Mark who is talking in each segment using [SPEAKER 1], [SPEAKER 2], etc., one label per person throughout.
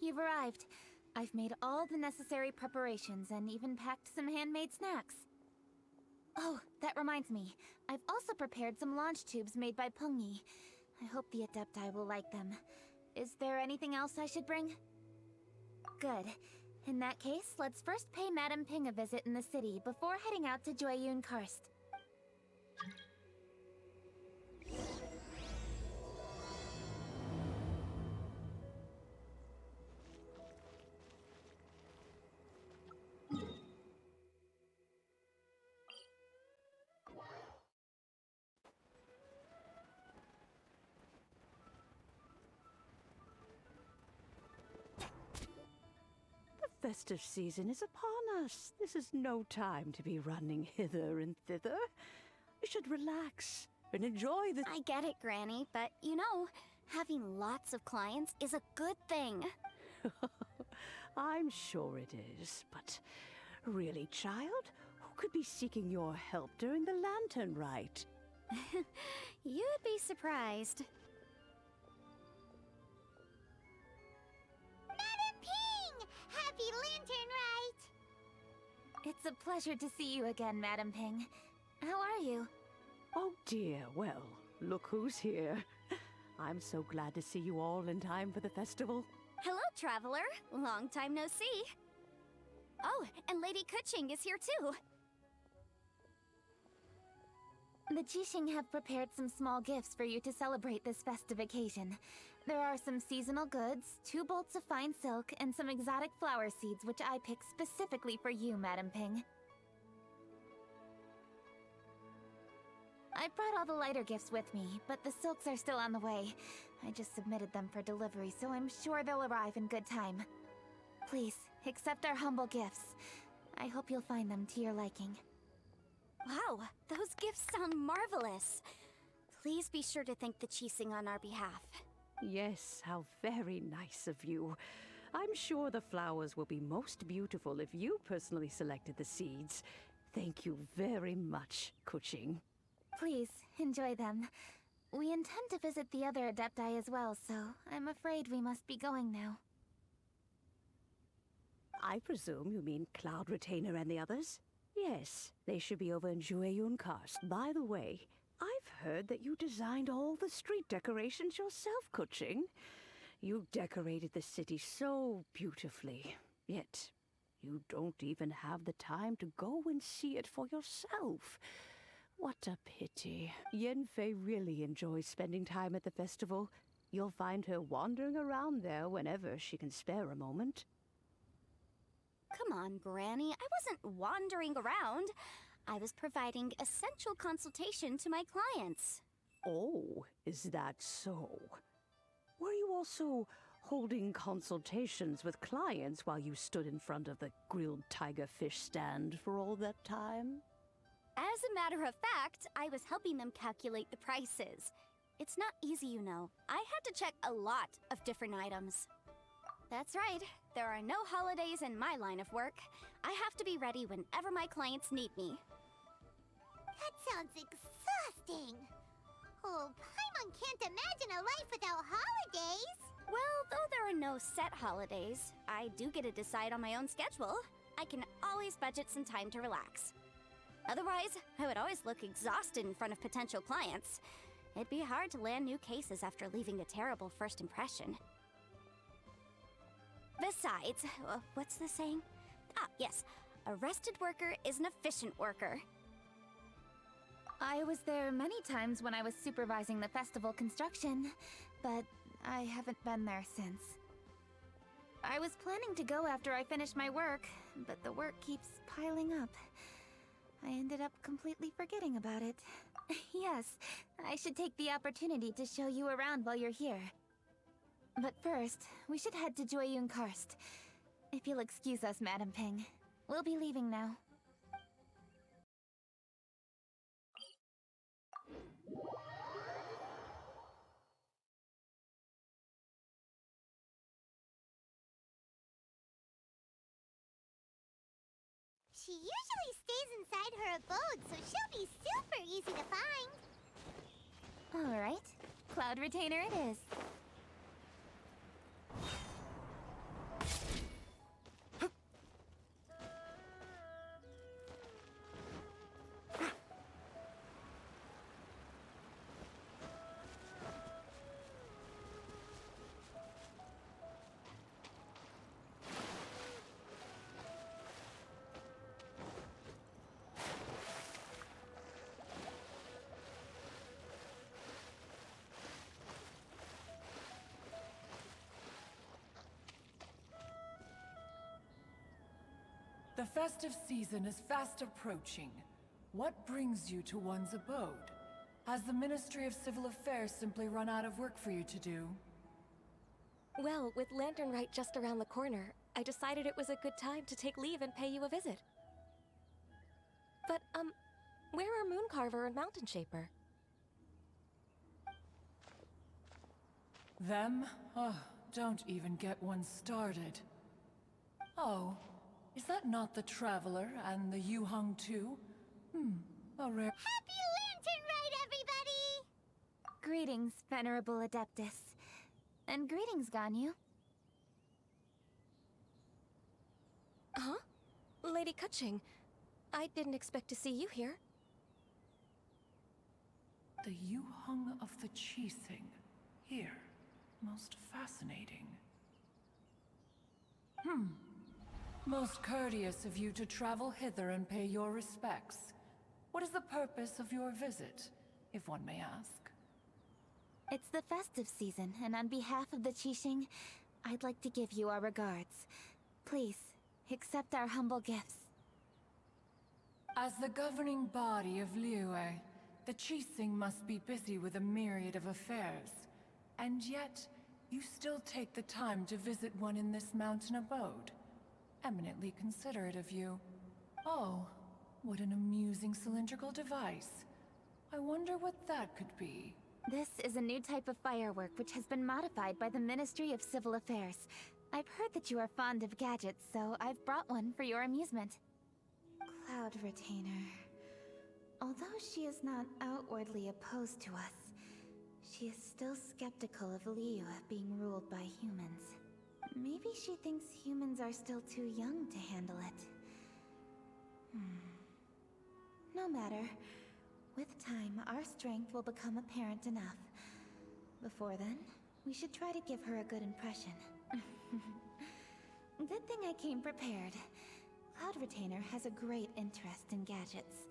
[SPEAKER 1] you've arrived. I've made all the necessary preparations and even packed some handmade snacks. Oh, that reminds me. I've also prepared some launch tubes made by Pengyi. I hope the Adepti will like them. Is there anything else I should bring? Good. In that case, let's first pay Madame Ping a visit in the city before heading out to Jueyun Karst.
[SPEAKER 2] The festive season is upon us. This is no time to be running hither and thither. You should relax and enjoy the—
[SPEAKER 3] I get it, Granny, but you know, having lots of clients is a good thing.
[SPEAKER 2] I'm sure it is, but really, child, who could be seeking your help during the lantern rite?
[SPEAKER 3] You'd be surprised.
[SPEAKER 4] Madam Ping! Happy Lantern Rite!
[SPEAKER 1] It's a pleasure to see you again, Madame Ping. How are you?
[SPEAKER 2] Oh dear, well, look who's here. I'm so glad to see you all in time for the festival.
[SPEAKER 3] Hello, traveler. Long time no see. Oh, and Lady Kuching is here too.
[SPEAKER 1] The Qixing have prepared some small gifts for you to celebrate this festive occasion. There are some seasonal goods, 2 bolts of fine silk, and some exotic flower seeds which I picked specifically for you, Madame Ping. I brought all the lighter gifts with me, but the silks are still on the way. I just submitted them for delivery, so I'm sure they'll arrive in good time. Please, accept our humble gifts. I hope you'll find them to your liking.
[SPEAKER 3] Wow, those gifts sound marvelous. Please be sure to thank the Qixing on our behalf.
[SPEAKER 2] Yes, how very nice of you. I'm sure the flowers will be most beautiful if you personally selected the seeds. Thank you very much, Kuching.
[SPEAKER 1] Please, enjoy them. We intend to visit the other Adepti as well, so I'm afraid we must be going now.
[SPEAKER 2] I presume you mean Cloud Retainer and the others? Yes, they should be over in Jueyun Karst. By the way, I've heard that you designed all the street decorations yourself, Kuching. You decorated the city so beautifully, yet you don't even have the time to go and see it for yourself. What a pity. Yanfei really enjoys spending time at the festival. You'll find her wandering around there whenever she can spare a moment.
[SPEAKER 3] Come on, Granny. I wasn't wandering around. I was providing essential consultation to my clients.
[SPEAKER 2] Oh, is that so? Were you also holding consultations with clients while you stood in front of the grilled tiger fish stand for all that time?
[SPEAKER 3] As a matter of fact, I was helping them calculate the prices. It's not easy, you know. I had to check a lot of different items. That's right. There are no holidays in my line of work. I have to be ready whenever my clients need me.
[SPEAKER 4] That sounds exhausting. Oh, Paimon can't imagine a life without holidays.
[SPEAKER 3] Well, though there are no set holidays, I do get to decide on my own schedule. I can always budget some time to relax. Otherwise, I would always look exhausted in front of potential clients. It'd be hard to land new cases after leaving a terrible first impression. Besides, what's the saying? Ah, yes. A rested worker is an efficient worker.
[SPEAKER 1] I was there many times when I was supervising the festival construction, but I haven't been there since. I was planning to go after I finished my work, but the work keeps piling up. I ended up completely forgetting about it. Yes, I should take the opportunity to show you around while you're here. But first, we should head to Jueyun Karst. If you'll excuse us, Madame Ping. We'll be leaving now.
[SPEAKER 4] She usually stays inside her abode, so she'll be super easy to find.
[SPEAKER 1] All right. Cloud Retainer it is.
[SPEAKER 5] The festive season is fast approaching. What brings you to one's abode? Has the Ministry of Civil Affairs simply run out of work for you to do?
[SPEAKER 6] Well, with Lantern Rite just around the corner, I decided it was a good time to take leave and pay you a visit. But, where are Mooncarver and Mountain Shaper?
[SPEAKER 5] Them? Oh, don't even get one started. Oh, is that not the Traveler and the Yuhung too? A rare—
[SPEAKER 4] Happy Lantern Rite, everybody!
[SPEAKER 1] Greetings, Venerable Adeptus. And greetings, Ganyu.
[SPEAKER 6] Huh? Lady Kutching, I didn't expect to see you here.
[SPEAKER 5] The Yuhung of the Qixing. Here. Most fascinating. Most courteous of you to travel hither and pay your respects. What is the purpose of your visit, if one may ask?
[SPEAKER 1] It's the festive season, and on behalf of the Qixing, I'd like to give you our regards. Please, accept our humble gifts.
[SPEAKER 5] As the governing body of Liyue, the Qixing must be busy with a myriad of affairs. And yet, you still take the time to visit one in this mountain abode. Eminently considerate of you. Oh, what an amusing cylindrical device. I wonder what that could be.
[SPEAKER 1] This is a new type of firework which has been modified by the Ministry of Civil Affairs. I've heard that you are fond of gadgets, so I've brought one for your amusement. Cloud Retainer. Although she is not outwardly opposed to us, she is still skeptical of Liyue being ruled by humans. Maybe she thinks humans are still too young to handle it. No matter. With time, our strength will become apparent enough. Before then, we should try to give her a good impression. Good thing I came prepared. Cloud Retainer has a great interest in gadgets,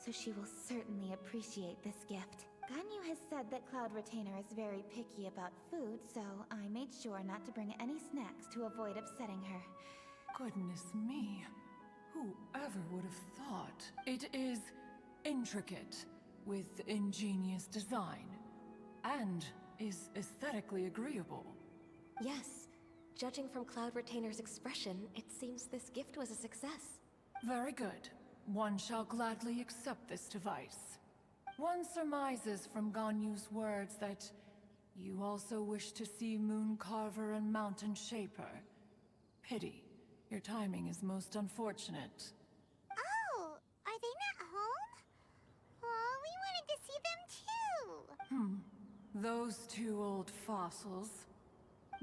[SPEAKER 1] so she will certainly appreciate this gift. Ganyu has said that Cloud Retainer is very picky about food, so I made sure not to bring any snacks to avoid upsetting her.
[SPEAKER 5] Goodness me. Whoever would have thought? It is intricate, with ingenious design, and is aesthetically agreeable.
[SPEAKER 6] Yes. Judging from Cloud Retainer's expression, it seems this gift was a success.
[SPEAKER 5] Very good. One shall gladly accept this device. One surmises from Ganyu's words that you also wish to see Mooncarver and Mountain Shaper. Pity. Your timing is most unfortunate.
[SPEAKER 4] Oh, are they not home? Oh, we wanted to see them too.
[SPEAKER 5] Those two old fossils.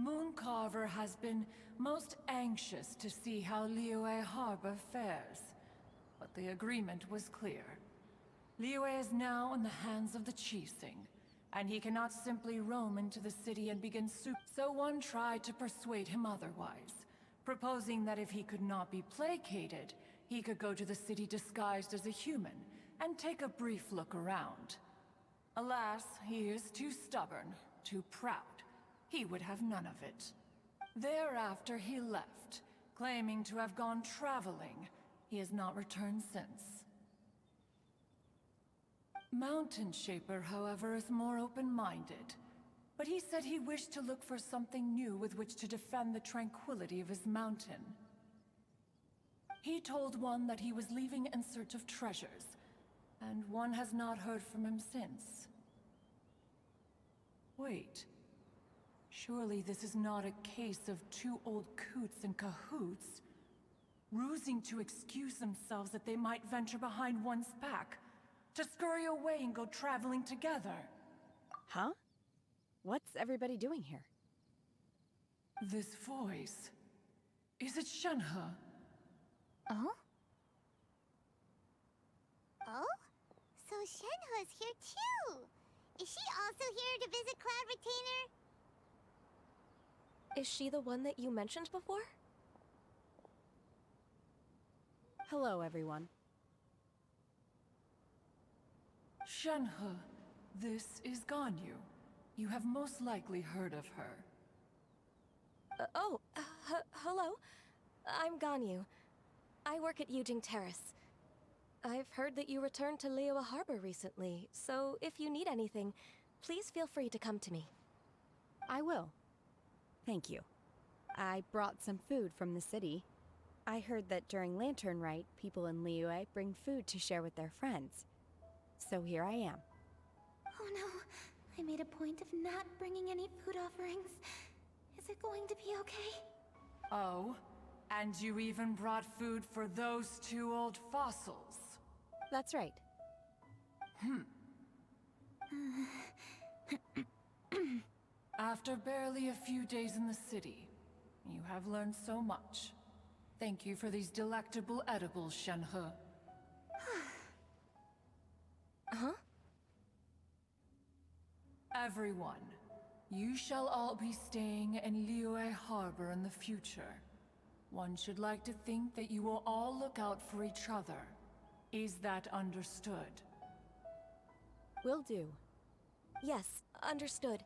[SPEAKER 5] Mooncarver has been most anxious to see how Liyue Harbor fares. But the agreement was clear. Liyue is now in the hands of the Qixing, and he cannot simply roam into the city and begin So one tried to persuade him otherwise, proposing that if he could not be placated, he could go to the city disguised as a human and take a brief look around. Alas, he is too stubborn, too proud. He would have none of it. Thereafter he left, claiming to have gone traveling. He has not returned since. Mountain Shaper, however, is more open-minded. But he said he wished to look for something new with which to defend the tranquility of his mountain. He told one that he was leaving in search of treasures, and one has not heard from him since. Wait. Surely this is not a case of two old coots in cahoots, rusing to excuse themselves that they might venture behind one's back, to scurry away and go traveling together.
[SPEAKER 7] Huh? What's everybody doing here?
[SPEAKER 5] This voice... Is it Shenhe?
[SPEAKER 1] Oh?
[SPEAKER 4] Oh? So Shenhe's here too! Is she also here to visit Cloud Retainer?
[SPEAKER 6] Is she the one that you mentioned before?
[SPEAKER 7] Hello, everyone.
[SPEAKER 5] Shenhe, this is Ganyu. You have most likely heard of her.
[SPEAKER 6] Hello. I'm Ganyu. I work at Yujing Terrace. I've heard that you returned to Liyue Harbor recently, so if you need anything, please feel free to come to me.
[SPEAKER 7] I will. Thank you. I brought some food from the city. I heard that during Lantern Rite, people in Liyue bring food to share with their friends. So here I am.
[SPEAKER 1] Oh no, I made a point of not bringing any food offerings. Is it going to be okay?
[SPEAKER 5] Oh, and you even brought food for those two old fossils.
[SPEAKER 7] That's right.
[SPEAKER 5] After barely a few days in the city, you have learned so much. Thank you for these delectable edibles, Shenhe.
[SPEAKER 6] Huh?
[SPEAKER 5] Everyone, you shall all be staying in Liyue Harbor in the future. One should like to think that you will all look out for each other. Is that understood?
[SPEAKER 7] Will do.
[SPEAKER 6] Yes, understood.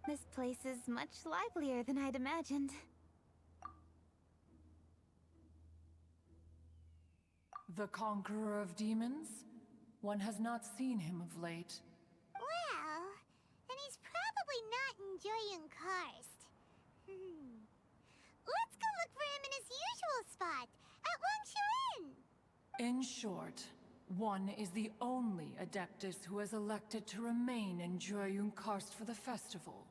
[SPEAKER 1] This place is much livelier than I'd imagined.
[SPEAKER 5] The Conqueror of Demons? One has not seen him of late.
[SPEAKER 4] Well, then he's probably not enjoying Karst. Let's go look for him in his usual spot, at Wangshu Inn.
[SPEAKER 5] In short, one is the only Adeptus who has elected to remain in Jueyun Karst for the festival.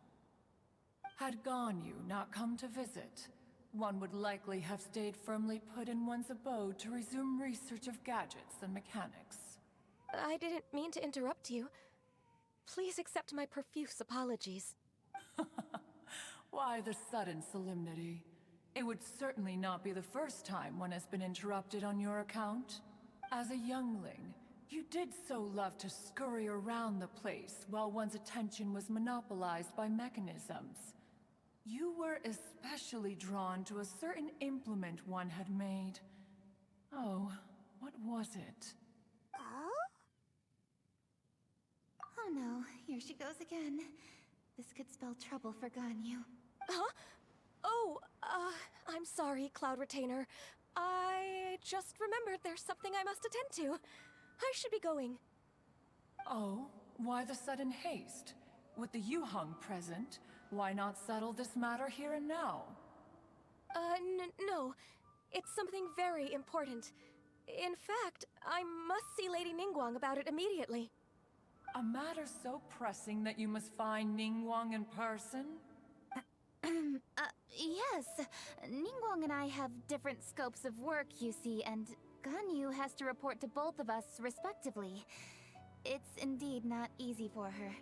[SPEAKER 5] Had Ganyu not come to visit, one would likely have stayed firmly put in one's abode to resume research of gadgets and mechanics.
[SPEAKER 6] I didn't mean to interrupt you. Please accept my profuse apologies.
[SPEAKER 5] Why the sudden solemnity? It would certainly not be the first time one has been interrupted on your account. As a youngling, you did so love to scurry around the place while one's attention was monopolized by mechanisms. You were especially drawn to a certain implement one had made. Oh, what was it?
[SPEAKER 4] Oh?
[SPEAKER 1] Oh no, here she goes again. This could spell trouble for Ganyu.
[SPEAKER 6] Huh? Oh, I'm sorry, Cloud Retainer. I just remembered there's something I must attend to. I should be going.
[SPEAKER 5] Oh, why the sudden haste? With the Yuheng present, why not settle this matter here and now?
[SPEAKER 6] No. It's something very important. In fact, I must see Lady Ningguang about it immediately.
[SPEAKER 5] A matter so pressing that you must find Ningguang in person?
[SPEAKER 1] Yes. Ningguang and I have different scopes of work, you see, and Ganyu has to report to both of us respectively. It's indeed not easy for her.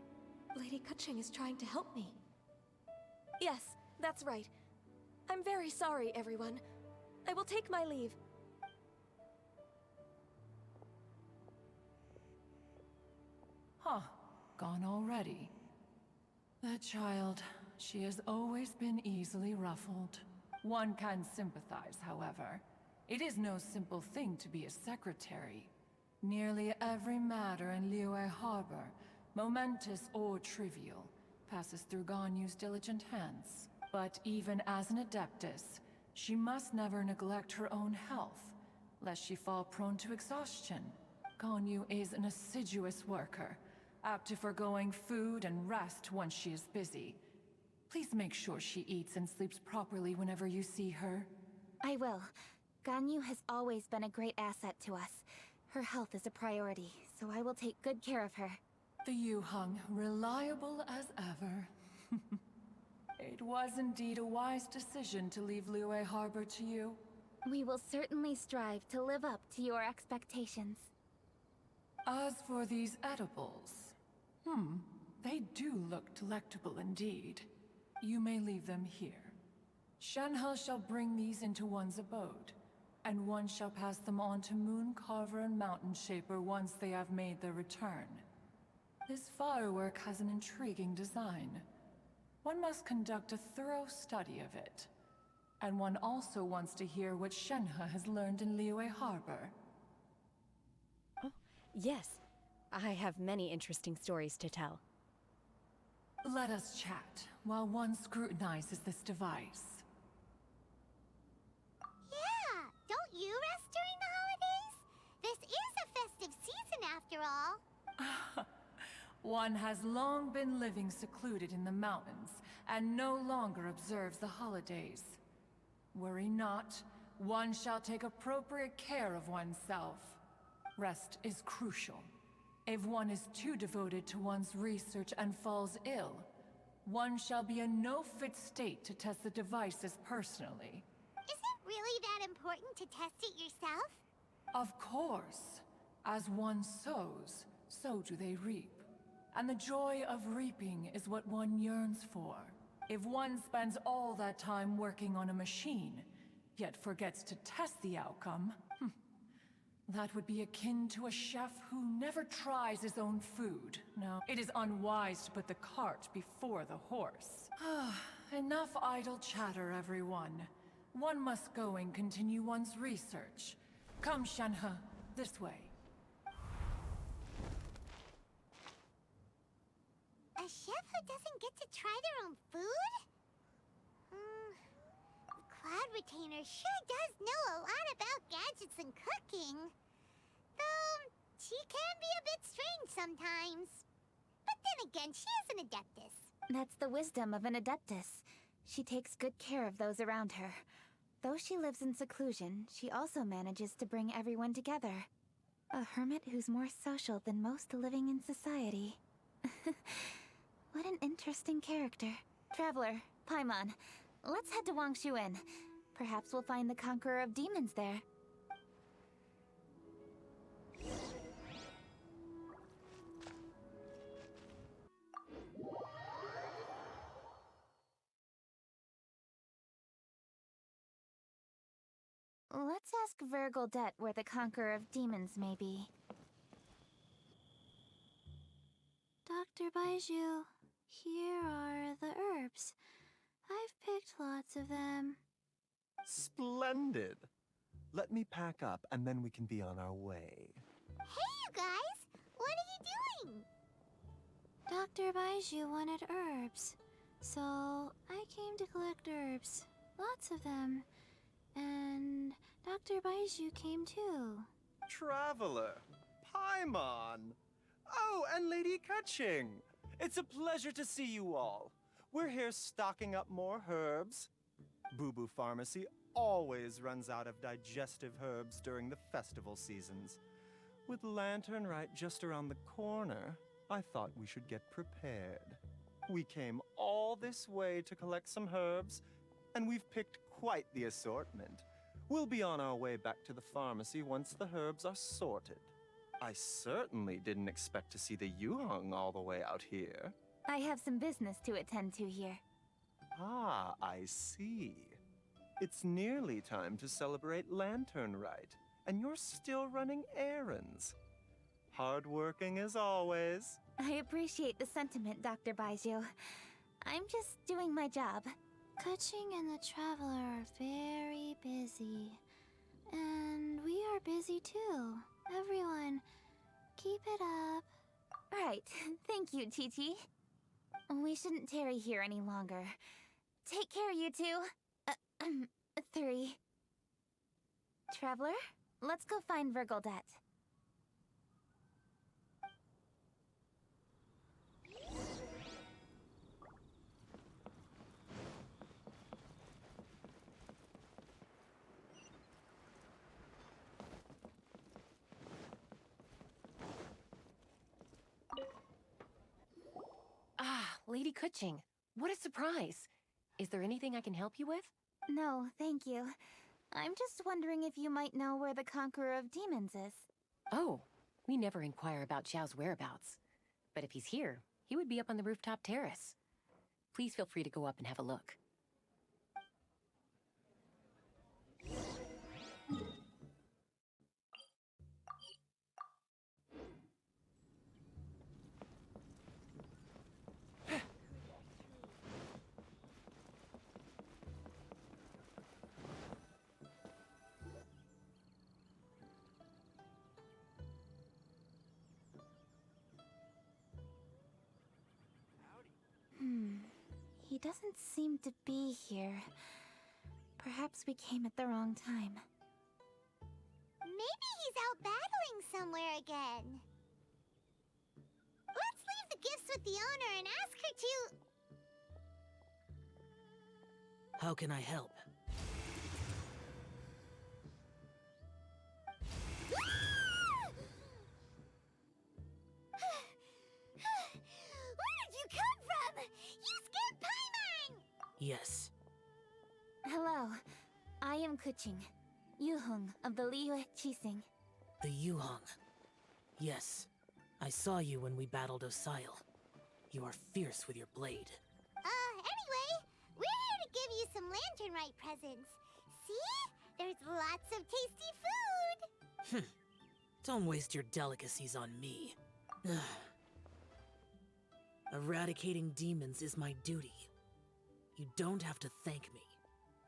[SPEAKER 6] Lady Keqing is trying to help me. Yes, that's right. I'm very sorry, everyone. I will take my leave.
[SPEAKER 5] Huh, gone already. That child, she has always been easily ruffled. One can sympathize, however. It is no simple thing to be a secretary. Nearly every matter in Liyue Harbor, momentous or trivial, passes through Ganyu's diligent hands. But even as an Adeptus, she must never neglect her own health, lest she fall prone to exhaustion. Ganyu is an assiduous worker, apt to foregoing food and rest once she is busy. Please make sure she eats and sleeps properly whenever you see her.
[SPEAKER 1] I will. Ganyu has always been a great asset to us. Her health is a priority, so I will take good care of her.
[SPEAKER 5] The Yuheng, reliable as ever. It was indeed a wise decision to leave Liyue Harbor to you.
[SPEAKER 1] We will certainly strive to live up to your expectations.
[SPEAKER 5] As for these edibles, they do look delectable indeed. You may leave them here. Shenhe shall bring these into one's abode, and one shall pass them on to Mooncarver and Mountain Shaper once they have made their return. This firework has an intriguing design. One must conduct a thorough study of it. And one also wants to hear what Shenhe has learned in Liyue Harbor.
[SPEAKER 7] Oh, yes. I have many interesting stories to tell.
[SPEAKER 5] Let us chat while one scrutinizes this device.
[SPEAKER 4] Yeah, don't you after all.
[SPEAKER 5] One has long been living secluded in the mountains, and no longer observes the holidays. Worry not, one shall take appropriate care of oneself. Rest is crucial. If one is too devoted to one's research and falls ill, one shall be in no fit state to test the devices personally.
[SPEAKER 4] Is it really that important to test it yourself?
[SPEAKER 5] Of course. As one sows, so do they reap. And the joy of reaping is what one yearns for. If one spends all that time working on a machine, yet forgets to test the outcome, that would be akin to a chef who never tries his own food. Now, it is unwise to put the cart before the horse. Enough idle chatter, everyone. One must go and continue one's research. Come, Shenhe, this way.
[SPEAKER 4] A chef who doesn't get to try their own food? Cloud Retainer sure does know a lot about gadgets and cooking. Though, she can be a bit strange sometimes. But then again, she is an Adeptus.
[SPEAKER 1] That's the wisdom of an Adeptus. She takes good care of those around her. Though she lives in seclusion, she also manages to bring everyone together. A hermit who's more social than most living in society. What an interesting character. Traveler, Paimon, let's head to Wangshuin. Perhaps we'll find the Conqueror of Demons there. Let's ask Vergildet where the Conqueror of Demons may be.
[SPEAKER 8] Dr. Baiju, here are the herbs. I've picked lots of them.
[SPEAKER 9] Splendid! Let me pack up and then we can be on our way.
[SPEAKER 4] Hey, you guys! What are you doing?
[SPEAKER 8] Dr. Baiju wanted herbs, so I came to collect herbs. Lots of them. And Dr. Baiju came too.
[SPEAKER 9] Traveler! Paimon! Oh, and Lady Kutching! It's a pleasure to see you all. We're here stocking up more herbs. Boo Boo Pharmacy always runs out of digestive herbs during the festival seasons. With Lantern right just around the corner, I thought we should get prepared. We came all this way to collect some herbs, and we've picked quite the assortment. We'll be on our way back to the pharmacy once the herbs are sorted. I certainly didn't expect to see the Yuheng all the way out here.
[SPEAKER 1] I have some business to attend to here.
[SPEAKER 9] Ah, I see. It's nearly time to celebrate Lantern Rite, and you're still running errands. Hardworking as always.
[SPEAKER 1] I appreciate the sentiment, Dr. Baiju. I'm just doing my job.
[SPEAKER 8] Kutching and the Traveler are very busy. And we are busy too. Everyone, keep it up.
[SPEAKER 1] Right. Thank you, TT. We shouldn't tarry here any longer. Take care, you two. 3. Traveler, let's go find Vergildet.
[SPEAKER 6] Ah, Lady Kutching. What a surprise. Is there anything I can help you with?
[SPEAKER 1] No, thank you. I'm just wondering if you might know where the Conqueror of Demons is.
[SPEAKER 6] Oh, we never inquire about Xiao's whereabouts. But if he's here, he would be up on the rooftop terrace. Please feel free to go up and have a look.
[SPEAKER 1] He doesn't seem to be here. Perhaps we came at the wrong time.
[SPEAKER 4] Maybe he's out battling somewhere again. the gifts with the owner and ask her to...
[SPEAKER 10] How can I help?
[SPEAKER 4] Where did you come from? You scared Paimon!
[SPEAKER 10] Yes.
[SPEAKER 1] Hello. I am Kuching, Yuhung of the Liyue Chising.
[SPEAKER 10] The Yuhong. Yes. I saw you when we battled Osile. You are fierce with your blade.
[SPEAKER 4] Anyway, we're here to give you some Lantern Rite presents. See? There's lots of tasty food!
[SPEAKER 10] Don't waste your delicacies on me. Eradicating demons is my duty. You don't have to thank me.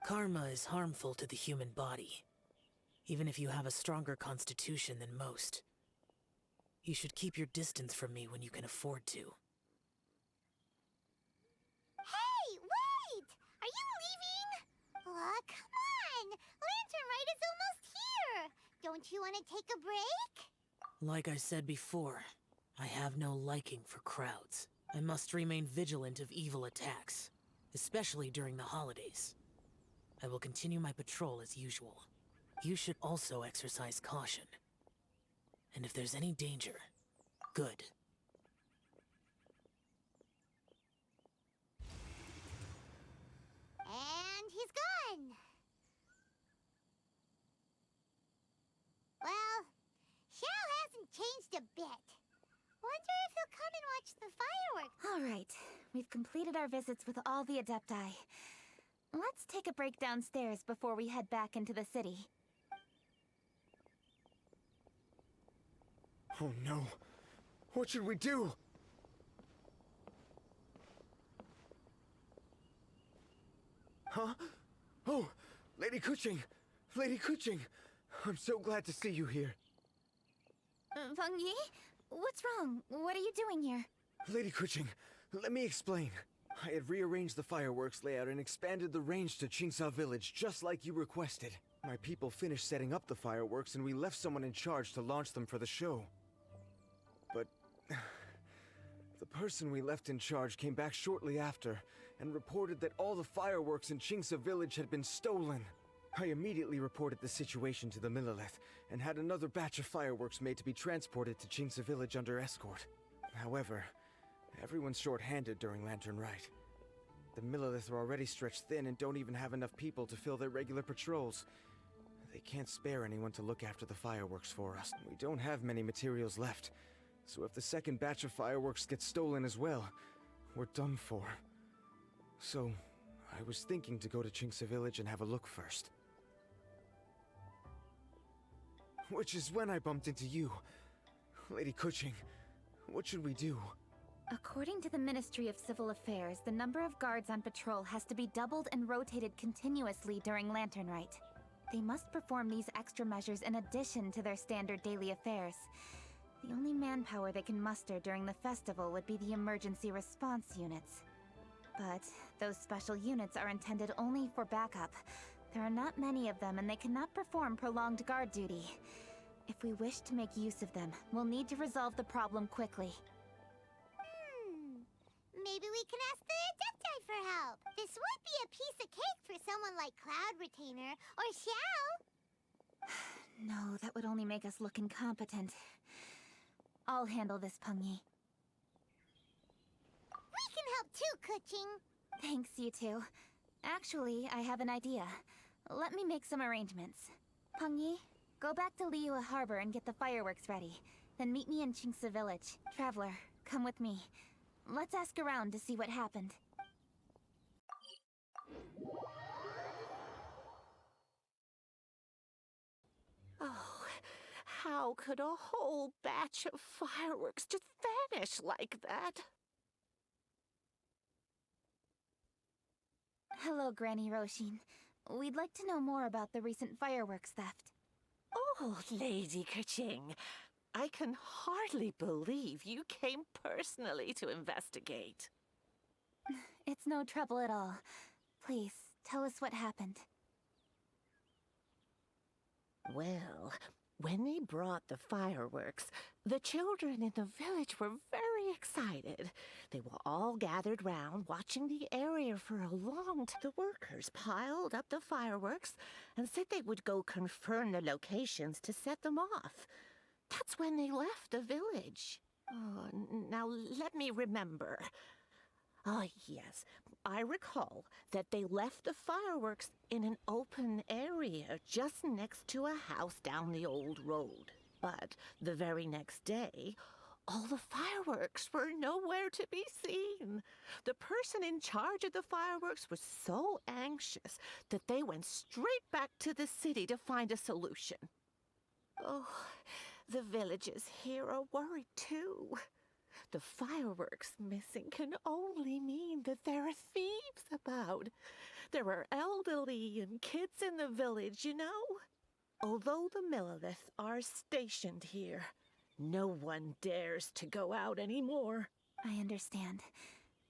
[SPEAKER 10] Karma is harmful to the human body, even if you have a stronger constitution than most. You should keep your distance from me when you can afford to.
[SPEAKER 4] Hey, wait! Are you leaving? Aw, come on! Lantern Rite is almost here! Don't you want to take a break?
[SPEAKER 10] Like I said before, I have no liking for crowds. I must remain vigilant of evil attacks, especially during the holidays. I will continue my patrol as usual. You should also exercise caution. And if there's any danger, good.
[SPEAKER 4] And he's gone! Well, Xiao hasn't changed a bit. Wonder if he'll come and watch the fireworks.
[SPEAKER 1] All right. We've completed our visits with all the Adepti. Let's take a break downstairs before we head back into the city.
[SPEAKER 11] Oh no. What should we do? Huh? Oh, Lady Kuching! Lady Kuching! I'm so glad to see you here.
[SPEAKER 1] Feng Yi? What's wrong? What are you doing here?
[SPEAKER 11] Lady Kuching, let me explain. I had rearranged the fireworks layout and expanded the range to Qingsa Village, just like you requested. My people finished setting up the fireworks and we left someone in charge to launch them for the show. But the person we left in charge came back shortly after and reported that all the fireworks in Qingsa Village had been stolen. I immediately reported the situation to the Millelith and had another batch of fireworks made to be transported to Qingsa Village under escort. However, everyone's short-handed during Lantern Rite. The Millelith are already stretched thin and don't even have enough people to fill their regular patrols. They can't spare anyone to look after the fireworks for us. We don't have many materials left, so if the second batch of fireworks gets stolen as well, we're done for. So, I was thinking to go to Qingsa Village and have a look first. Which is when I bumped into you. Lady Kuching, what should we do?
[SPEAKER 1] According to the Ministry of Civil Affairs, the number of guards on patrol has to be doubled and rotated continuously during Lantern Rite. They must perform these extra measures in addition to their standard daily affairs. The only manpower they can muster during the festival would be the emergency response units. But those special units are intended only for backup. There are not many of them and they cannot perform prolonged guard duty. If we wish to make use of them, we'll need to resolve the problem quickly.
[SPEAKER 4] Maybe we can ask the Adepti for help. This would be a piece of cake for someone like Cloud Retainer or Xiao.
[SPEAKER 1] No, that would only make us look incompetent. I'll handle this, Peng Yi.
[SPEAKER 4] We can help too, Kuching.
[SPEAKER 1] Thanks, you two. Actually, I have an idea. Let me make some arrangements. Peng Yi, go back to Liyue Harbor and get the fireworks ready. Then meet me in Qingsa Village. Traveler, come with me. Let's ask around to see what happened.
[SPEAKER 2] Oh, how could a whole batch of fireworks just vanish like that?
[SPEAKER 1] Hello, Granny Roshin. We'd like to know more about the recent fireworks theft.
[SPEAKER 12] Oh, Lady Kuching, I can hardly believe you came personally to investigate.
[SPEAKER 1] It's no trouble at all. Please, tell us what happened.
[SPEAKER 12] Well, when they brought the fireworks, the children in the village were very very excited. They were all gathered round, watching the area for a long time. The workers piled up the fireworks and said they would go confirm the locations to set them off. That's when they left the village. Oh, now let me remember. Ah, yes. I recall that they left the fireworks in an open area just next to a house down the old road. But the very next day, all the fireworks were nowhere to be seen. The person in charge of the fireworks was so anxious that they went straight back to the city to find a solution. Oh, the villagers here are worried too. The fireworks missing can only mean that there are thieves about. There are elderly and kids in the village, you know. Although the Millilith are stationed here, no one dares to go out anymore.
[SPEAKER 1] I understand.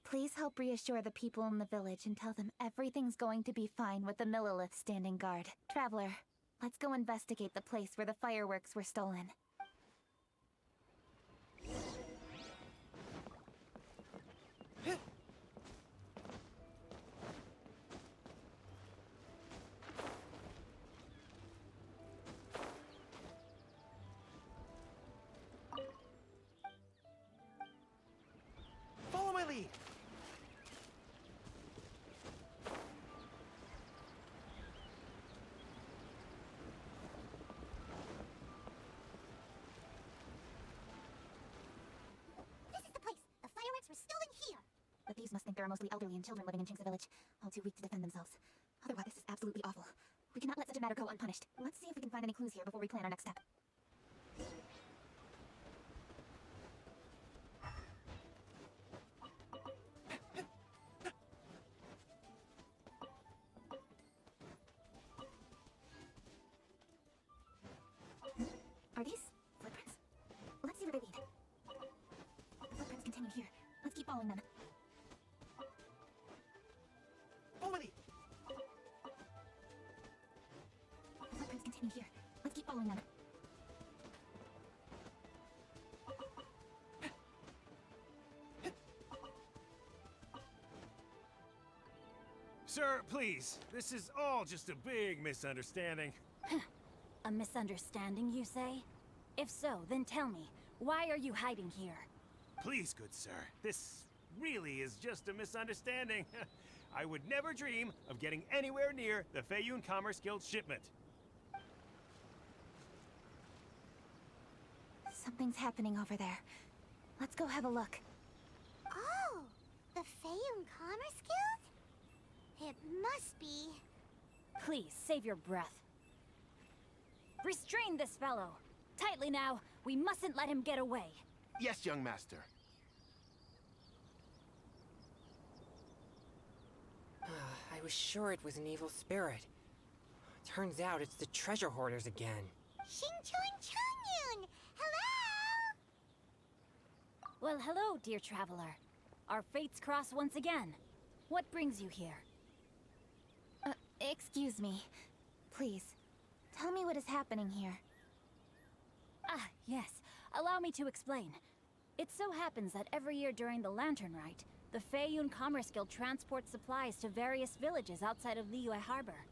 [SPEAKER 1] Please help reassure the people in the village and tell them everything's going to be fine with the Millilith standing guard. Traveler, let's go investigate the place where the fireworks were stolen.
[SPEAKER 11] Follow my lead!
[SPEAKER 4] This is the place. The fireworks were stolen here.
[SPEAKER 1] The thieves must think there are mostly elderly and children living in Jinx's village, all too weak to defend themselves. Otherwise, this is absolutely awful. We cannot let such a matter go unpunished. Let's see if we can find any clues here before we plan our next step. Are these footprints? Let's see where they lead. The footprints continue here. Let's keep following them.
[SPEAKER 11] Follow my lead!
[SPEAKER 1] The footprints continue here. Let's keep following them.
[SPEAKER 13] Sir, please. This is all just a big misunderstanding.
[SPEAKER 3] A misunderstanding, you say? If so, then tell me, why are you hiding here?
[SPEAKER 13] Please, good sir. This really is just a misunderstanding. I would never dream of getting anywhere near the Feiyun Commerce Guild shipment.
[SPEAKER 1] Something's happening over there. Let's go have a look.
[SPEAKER 4] Oh, the Feiyun Commerce Guild? It must be.
[SPEAKER 3] Please, save your breath. Restrain this fellow! Tightly now, we mustn't let him get away.
[SPEAKER 14] Yes, young master.
[SPEAKER 15] I was sure it was an evil spirit. Turns out it's the treasure hoarders again.
[SPEAKER 4] Xingchuan Changyun! Hello!
[SPEAKER 3] Well, hello, dear traveler. Our fates cross once again. What brings you here?
[SPEAKER 1] Excuse me. Please, tell me what is happening here.
[SPEAKER 3] Ah, yes. Allow me to explain. It so happens that every year during the Lantern Rite, the Feiyun Commerce Guild transports supplies to various villages outside of Liyue Harbor.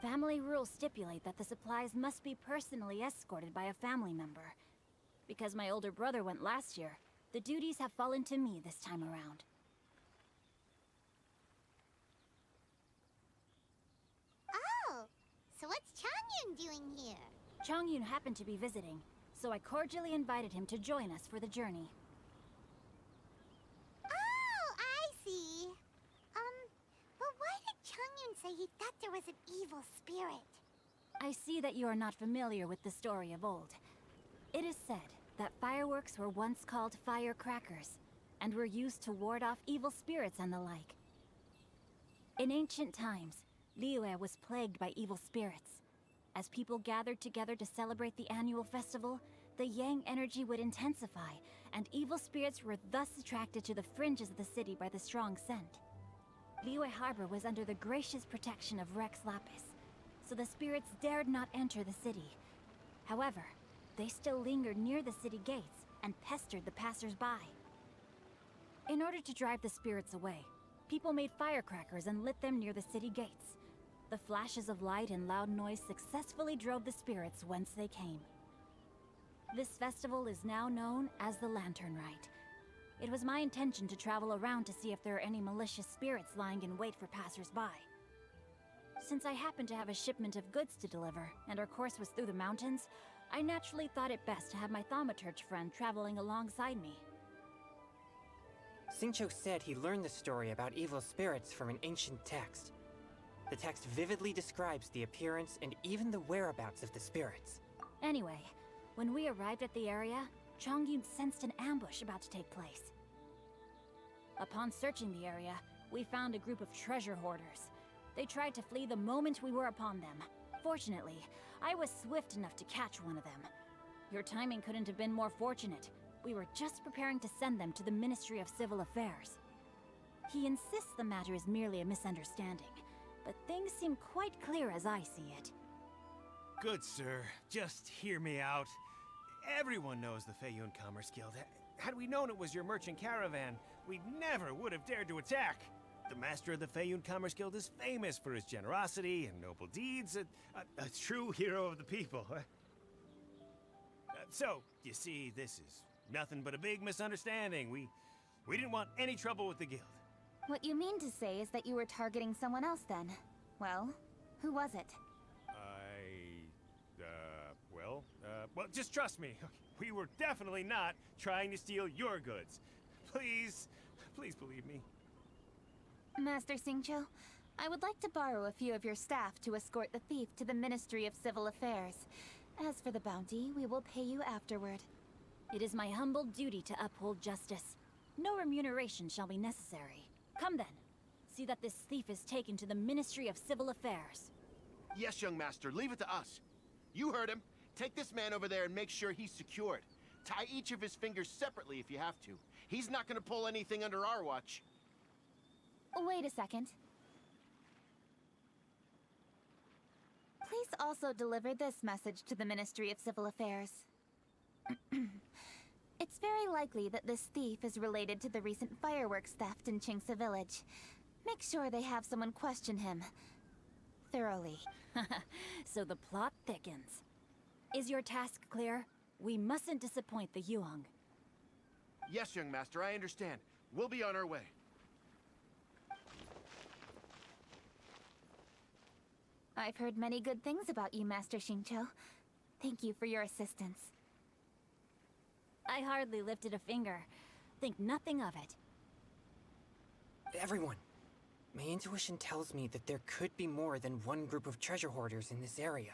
[SPEAKER 3] Family rules stipulate that the supplies must be personally escorted by a family member. Because my older brother went last year, the duties have fallen to me this time around.
[SPEAKER 4] Oh, so what's Changyun doing here?
[SPEAKER 3] Changyun happened to be visiting, so I cordially invited him to join us for the journey.
[SPEAKER 4] Oh, I see. But why did Changyun say he thought there was an evil spirit?
[SPEAKER 3] I see that you are not familiar with the story of old. It is said that fireworks were once called firecrackers, and were used to ward off evil spirits and the like. In ancient times, Liyue was plagued by evil spirits. As people gathered together to celebrate the annual festival, the yang energy would intensify, and evil spirits were thus attracted to the fringes of the city by the strong scent. Liyue Harbor was under the gracious protection of Rex Lapis, so the spirits dared not enter the city. However, they still lingered near the city gates and pestered the passers-by.
[SPEAKER 14] In order to drive the spirits away, people made firecrackers and lit them near the city gates. The flashes of light and loud noise successfully drove the spirits whence they came. This festival is now known as the Lantern Rite. It was my intention to travel around to see if there are any malicious spirits lying in wait for passers-by. Since I happened to have a shipment of goods to deliver, and our course was through the mountains, I naturally thought it best to have my thaumaturge friend traveling alongside me.
[SPEAKER 15] Xingqiu said he learned the story about evil spirits from an ancient text. The text vividly describes the appearance and even the whereabouts of the spirits.
[SPEAKER 14] Anyway, when we arrived at the area, Chongyun sensed an ambush about to take place. Upon searching the area, we found a group of treasure hoarders. They tried to flee the moment we were upon them. Fortunately, I was swift enough to catch one of them. Your timing couldn't have been more fortunate. We were just preparing to send them to the Ministry of Civil Affairs. He insists the matter is merely a misunderstanding, but things seem quite clear as I see it.
[SPEAKER 13] Good sir, just hear me out. Everyone knows the Feiyun Commerce Guild. Had we known it was your merchant caravan, we never would have dared to attack. The master of the Feiyun Commerce Guild is famous for his generosity and noble deeds, a true hero of the people. So, you see, this is nothing but a big misunderstanding. We didn't want any trouble with the guild.
[SPEAKER 1] What you mean to say is that you were targeting someone else then? Well, who was it?
[SPEAKER 13] Well, just trust me. We were definitely not trying to steal your goods. Please believe me.
[SPEAKER 1] Master Xingqiu, I would like to borrow a few of your staff to escort the thief to the Ministry of Civil Affairs. As for the bounty, we will pay you afterward.
[SPEAKER 14] It is my humble duty to uphold justice. No remuneration shall be necessary. Come then. See that this thief is taken to the Ministry of Civil Affairs.
[SPEAKER 16] Yes, young master, leave it to us. You heard him. Take this man over there and make sure he's secured. Tie each of his fingers separately if you have to. He's not gonna pull anything under our watch.
[SPEAKER 1] Wait a second. Please also deliver this message to the Ministry of Civil Affairs. It's very likely that this thief is related to the recent fireworks theft in Qingce Village. Make sure they have someone question him thoroughly.
[SPEAKER 14] So the plot thickens. Is your task clear? We mustn't disappoint the Yuang.
[SPEAKER 16] Yes, young master, I understand. We'll be on our way.
[SPEAKER 1] I've heard many good things about you, Master Xingqiu. Thank you for your assistance.
[SPEAKER 14] I hardly lifted a finger. Think nothing of it.
[SPEAKER 15] Everyone, my intuition tells me that there could be more than one group of treasure hoarders in this area.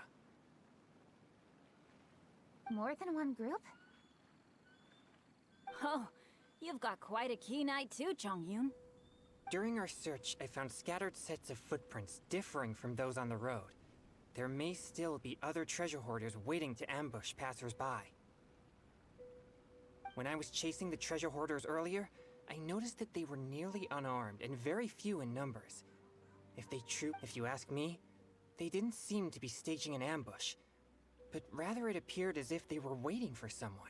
[SPEAKER 1] More than one group?
[SPEAKER 14] Oh, you've got quite a keen eye too, Chongyun.
[SPEAKER 15] During our search, I found scattered sets of footprints differing from those on the road. There may still be other treasure hoarders waiting to ambush passers-by. When I was chasing the treasure hoarders earlier, I noticed that they were nearly unarmed and very few in numbers. If you ask me, they didn't seem to be staging an ambush, but rather it appeared as if they were waiting for someone.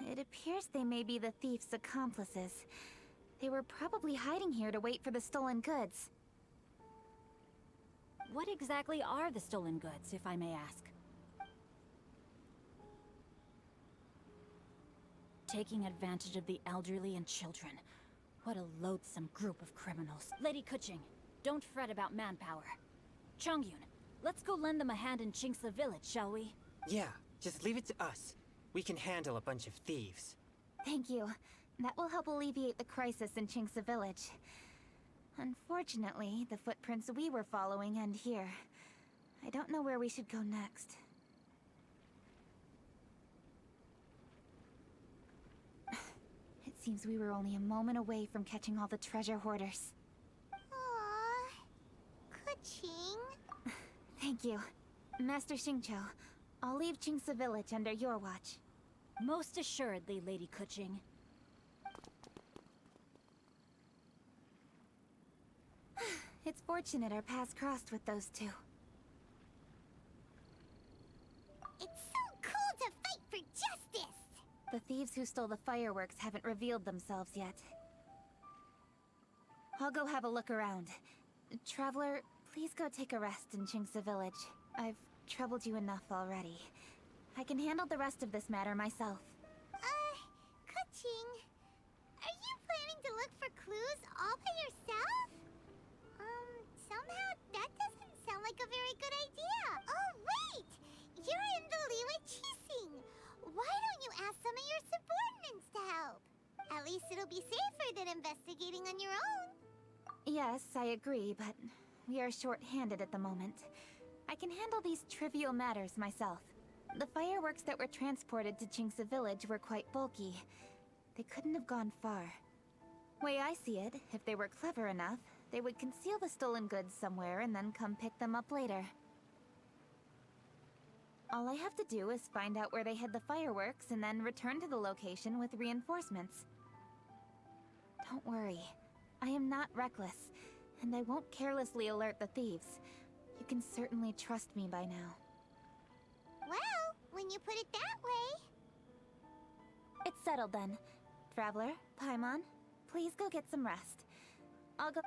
[SPEAKER 1] It appears they may be the thief's accomplices. They were probably hiding here to wait for the stolen goods.
[SPEAKER 14] What exactly are the stolen goods, if I may ask? Taking advantage of the elderly and children. What a loathsome group of criminals. Lady Keqing, don't fret about manpower. Chongyun, let's go lend them a hand in Qingce Village, shall we?
[SPEAKER 15] Yeah, just leave it to us. We can handle a bunch of thieves.
[SPEAKER 1] Thank you. That will help alleviate the crisis in Qingce Village. Unfortunately, the footprints we were following end here. I don't know where we should go next. It seems we were only a moment away from catching all the treasure hoarders.
[SPEAKER 4] Aww. Keqing.
[SPEAKER 1] Thank you. Master Xingqiu, I'll leave Qingce Village under your watch.
[SPEAKER 14] Most assuredly, Lady Keqing.
[SPEAKER 1] It's fortunate our paths crossed with those two.
[SPEAKER 4] It's so cool to fight for justice!
[SPEAKER 1] The thieves who stole the fireworks haven't revealed themselves yet. I'll go have a look around. Traveler, please go take a rest in Qingce Village. I've troubled you enough already. I can handle the rest of this matter myself.
[SPEAKER 4] Kuching, are you planning to look for clues all by yourself? Somehow that doesn't sound like a very good idea. Oh, wait! You're in the Liyue Qixing. Why don't you ask some of your subordinates to help? At least it'll be safer than investigating on your own.
[SPEAKER 1] Yes, I agree, but we are short-handed at the moment. I can handle these trivial matters myself. The fireworks that were transported to Qingce Village were quite bulky. They couldn't have gone far. Way I see it, if they were clever enough, they would conceal the stolen goods somewhere and then come pick them up later. All I have to do is find out where they hid the fireworks and then return to the location with reinforcements. Don't worry. I am not reckless, and I won't carelessly alert the thieves. You can certainly trust me by now.
[SPEAKER 4] Well, when you put it that way...
[SPEAKER 1] It's settled then. Traveler, Paimon, please go get some rest. I'll go...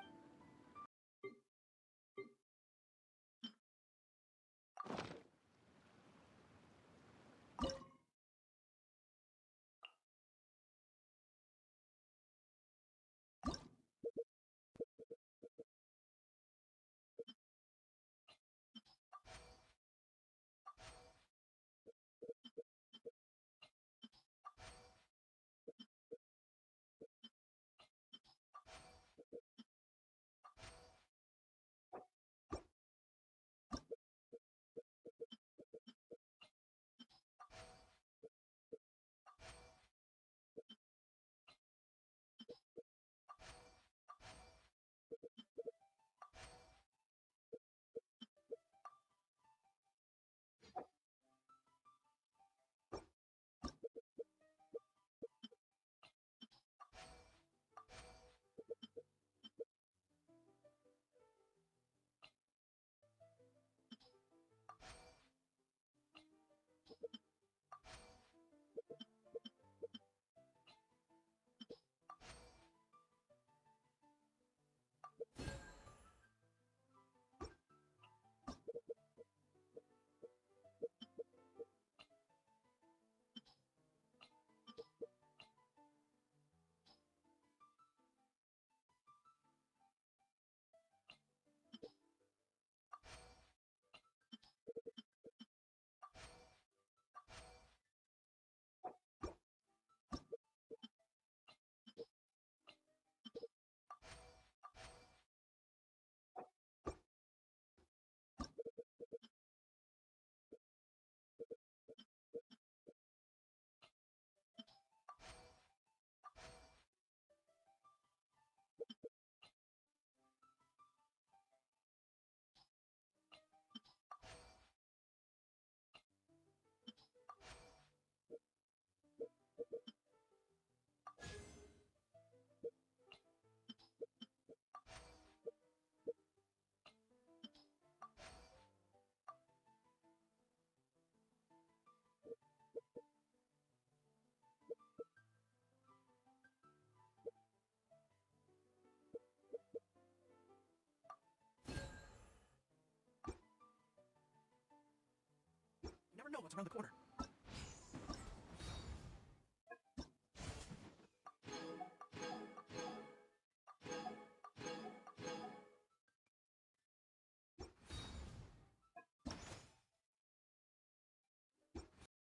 [SPEAKER 13] You never know what's around the corner.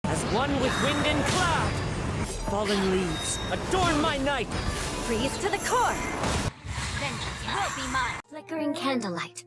[SPEAKER 17] As one with wind and cloud, fallen leaves adorn my night.
[SPEAKER 3] Freeze to the core! Vengeance will be mine! Flickering candlelight.